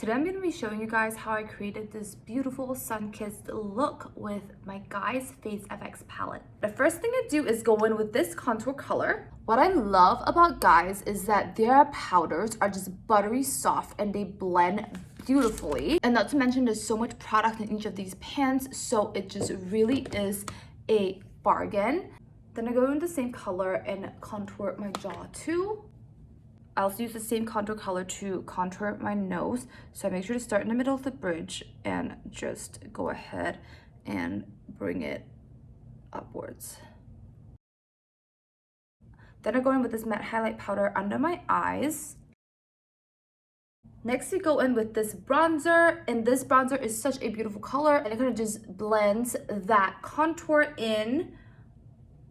Today I'm going to be showing you guys how I created this beautiful sun-kissed look with my Guize Face FX palette. The first thing I do is go in with this contour color. What I love about Guize is that their powders are just buttery soft and they blend beautifully. And not to mention there's so much product in each of these pans, so it just really is a bargain. Then I go in the same color and contour my jaw too. I also use the same contour color to contour my nose. So I make sure to start in the middle of the bridge and just go ahead and bring it upwards. Then I go in with this matte highlight powder under my eyes. Next we go in with this bronzer, and this bronzer is such a beautiful color and it kind of just blends that contour in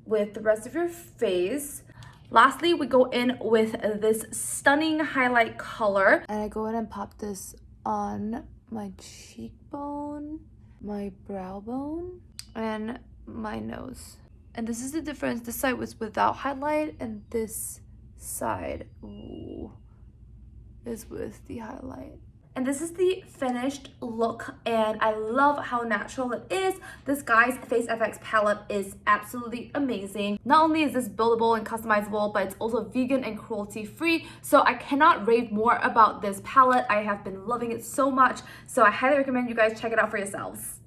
with the rest of your face. Lastly, we go in with this stunning highlight color. And I go in and pop this on my cheekbone, my brow bone, and my nose. And this is the difference. This side was without highlight, and this side is with the highlight. And this is the finished look, and I love how natural it is. This Guize Face FX palette is absolutely amazing. Not only is this buildable and customizable, but it's also vegan and cruelty-free. So I cannot rave more about this palette. I have been loving it so much. So I highly recommend you guys check it out for yourselves.